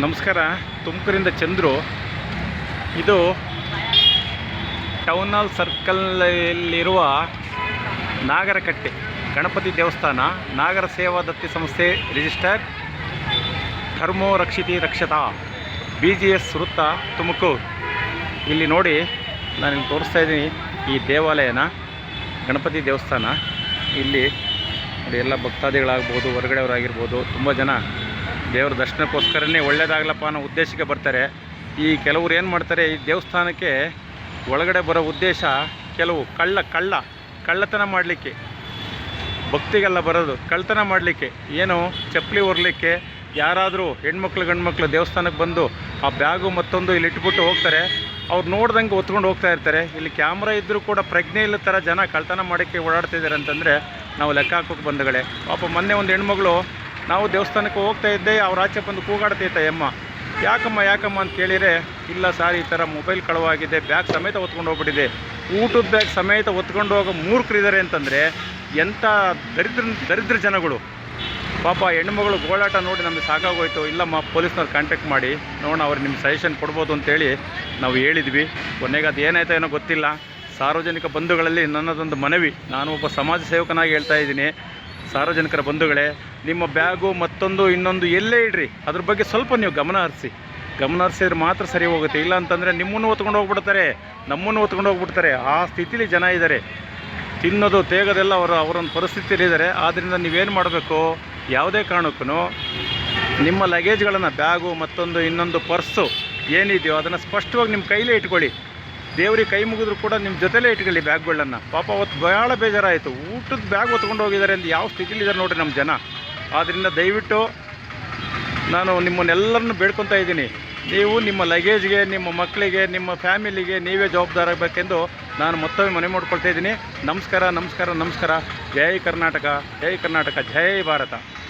ನಮಸ್ಕಾರ. ತುಮಕೂರಿಂದ ಚಂದ್ರು. ಇದು town hall ಸರ್ಕಲಲ್ಲಿರುವ Nagarakatte Ganapati ದೇವಸ್ಥಾನ. ನಾಗರ ಸೇವಾ ದತ್ತಿ ಸಂಸ್ಥೆ ರಿಜಿಸ್ಟರ್, ಧರ್ಮೋ ರಕ್ಷಿತಿ ರಕ್ಷತಾ, BGS ವೃತ್ತ, ತುಮಕೂರು. ಇಲ್ಲಿ ನೋಡಿ, ನಾನಿಲ್ಲಿ ತೋರಿಸ್ತಾ ಇದ್ದೀನಿ ಈ ದೇವಾಲಯನ, ಗಣಪತಿ ದೇವಸ್ಥಾನ. ಇಲ್ಲಿ ನೋಡಿ, ಎಲ್ಲ ಭಕ್ತಾದಿಗಳಾಗ್ಬೋದು, ಹೊರಗಡೆಯವರಾಗಿರ್ಬೋದು, ತುಂಬ ಜನ ದೇವರ ದರ್ಶನಕ್ಕೋಸ್ಕರನೇ ಒಳ್ಳೇದಾಗಲಪ್ಪ ಅನ್ನೋ ಉದ್ದೇಶಕ್ಕೆ ಬರ್ತಾರೆ. ಈ ಕೆಲವರು ಏನು ಮಾಡ್ತಾರೆ, ಈ ದೇವಸ್ಥಾನಕ್ಕೆ ಒಳಗಡೆ ಬರೋ ಉದ್ದೇಶ ಕೆಲವು ಕಳ್ಳತನ ಮಾಡಲಿಕ್ಕೆ, ಭಕ್ತಿಗೆಲ್ಲ ಬರೋದು ಕಳ್ಳತನ ಮಾಡಲಿಕ್ಕೆ, ಏನು ಚಪ್ಪಲಿ ಹೊರಲಿಕ್ಕೆ. ಯಾರಾದರೂ ಹೆಣ್ಮಕ್ಳು ಗಂಡ್ಮಕ್ಳು ದೇವಸ್ಥಾನಕ್ಕೆ ಬಂದು ಆ ಬ್ಯಾಗು ಮತ್ತೊಂದು ಇಲ್ಲಿ ಇಟ್ಬಿಟ್ಟು ಹೋಗ್ತಾರೆ. ಅವ್ರು ನೋಡ್ದಂಗೆ ಹೊತ್ಕೊಂಡು ಹೋಗ್ತಾ ಇರ್ತಾರೆ. ಇಲ್ಲಿ ಕ್ಯಾಮ್ರಾ ಇದ್ದರೂ ಕೂಡ ಪ್ರಜ್ಞೆ ಇಲ್ಲ ಥರ ಜನ ಕಳ್ಳತನ ಮಾಡೋಕ್ಕೆ ಓಡಾಡ್ತಿದ್ದಾರೆ ಅಂತಂದರೆ ನಾವು ಲೆಕ್ಕ ಹಾಕೋಕೆ ಬಂದಗಳೇ. ಪಾಪ ಮೊನ್ನೆ ಒಂದು ಹೆಣ್ಮಗಳು, ನಾವು ದೇವಸ್ಥಾನಕ್ಕೆ ಹೋಗ್ತಾ ಇದ್ದೆ, ಅವ್ರ ಆಚೆ ಬಂದು ಕೂಗಾಡ್ತೈತೆ ಅಮ್ಮ, ಯಾಕಮ್ಮ ಅಂತ ಕೇಳಿದರೆ, ಇಲ್ಲ ಸಾರ್, ಈ ಥರ ಮೊಬೈಲ್ ಕಳವಾಗಿದೆ, ಬ್ಯಾಗ್ ಸಮೇತ ಹೊತ್ಕೊಂಡು ಹೋಗ್ಬಿಟ್ಟಿದೆ. ಊಟದ ಬ್ಯಾಗ್ ಸಮೇತ ಹೊತ್ಕೊಂಡು ಹೋಗೋ ಮೂರ್ಖರಿದ್ದಾರೆ ಅಂತಂದರೆ ಎಂಥ ದರಿದ್ರ ಜನಗಳು. ಪಾಪ ಹೆಣ್ಮಗಳು ಗೋಳಾಟ ನೋಡಿ ನಮಗೆ ಸಾಕಾಗೋಯ್ತು. ಇಲ್ಲಮ್ಮ, ಪೊಲೀಸ್ನವ್ರು ಕಾಂಟ್ಯಾಕ್ಟ್ ಮಾಡಿ ನೋಡೋಣ, ಅವ್ರು ನಿಮ್ಮ ಸಜೆಷನ್ ಕೊಡ್ಬೋದು ಅಂತೇಳಿ ನಾವು ಹೇಳಿದ್ವಿ. ಕೊನೆಗೆ ಅದು ಏನಾಯ್ತೋ ಏನೋ ಗೊತ್ತಿಲ್ಲ. ಸಾರ್ವಜನಿಕ ಬಂಧುಗಳಲ್ಲಿ ನನ್ನದೊಂದು ಮನವಿ, ನಾನು ಒಬ್ಬ ಸಮಾಜ ಸೇವಕನಾಗಿ ಹೇಳ್ತಾ ಇದ್ದೀನಿ. ಸಾರ್ವಜನಿಕರ ಬಂಧುಗಳೇ, ನಿಮ್ಮ ಬ್ಯಾಗು ಮತ್ತೊಂದು ಇನ್ನೊಂದು ಎಲ್ಲೇ ಇಡ್ರಿ, ಅದ್ರ ಬಗ್ಗೆ ಸ್ವಲ್ಪ ನೀವು ಗಮನ ಹರಿಸಿದ್ರೆ ಮಾತ್ರ ಸರಿ ಹೋಗುತ್ತೆ. ಇಲ್ಲ ಅಂತಂದರೆ ನಿಮ್ಮನ್ನು ಹೊತ್ಕೊಂಡು ಹೋಗ್ಬಿಡ್ತಾರೆ, ನಮ್ಮನ್ನು ಹೊತ್ಕೊಂಡು ಹೋಗ್ಬಿಡ್ತಾರೆ. ಆ ಸ್ಥಿತಿಲಿ ಜನ ಇದ್ದಾರೆ. ತಿನ್ನೋದು ತೇಗೋದೆಲ್ಲ ಅವರೊಂದು ಪರಿಸ್ಥಿತಿಯಲ್ಲಿದ್ದಾರೆ. ಆದ್ದರಿಂದ ನೀವೇನು ಮಾಡಬೇಕು, ಯಾವುದೇ ಕಾರಣಕ್ಕೂ ನಿಮ್ಮ ಲಗೇಜ್ಗಳನ್ನು, ಬ್ಯಾಗು ಮತ್ತೊಂದು ಇನ್ನೊಂದು ಪರ್ಸು ಏನಿದೆಯೋ ಅದನ್ನು ಸ್ಪಷ್ಟವಾಗಿ ನಿಮ್ಮ ಕೈಲೇ ಇಟ್ಕೊಳ್ಳಿ. ದೇವ್ರಿಗೆ ಕೈ ಮುಗಿದ್ರು ಕೂಡ ನಿಮ್ಮ ಜೊತೆಲೇ ಇಟ್ಕೊಳ್ಳಿ ಬ್ಯಾಗ್ಗಳನ್ನು. ಪಾಪ ಅವತ್ತು ಭಾಳ ಬೇಜಾರಾಯಿತು. ಊಟದ ಬ್ಯಾಗ್ ಹೊತ್ಕೊಂಡು ಹೋಗಿದ್ದಾರೆ ಅಂತ ಯಾವ ಸ್ಥಿತಿಲಿದ್ದಾರೆ ನೋಡಿರಿ ನಮ್ಮ ಜನ. ಆದ್ದರಿಂದ ದಯವಿಟ್ಟು ನಾನು ನಿಮ್ಮನ್ನೆಲ್ಲರನ್ನು ಬೇಡ್ಕೊತಾ ಇದ್ದೀನಿ, ನೀವು ನಿಮ್ಮ ಲಗೇಜ್ಗೆ, ನಿಮ್ಮ ಮಕ್ಕಳಿಗೆ, ನಿಮ್ಮ ಫ್ಯಾಮಿಲಿಗೆ ನೀವೇ ಜವಾಬ್ದಾರಾಗಬೇಕೆಂದು ನಾನು ಮತ್ತೊಮ್ಮೆ ಮನೆ ಮಾಡ್ಕೊಳ್ತಾ ಇದ್ದೀನಿ. ನಮಸ್ಕಾರ. ಜೈ ಕರ್ನಾಟಕ, ಜೈ ಭಾರತ.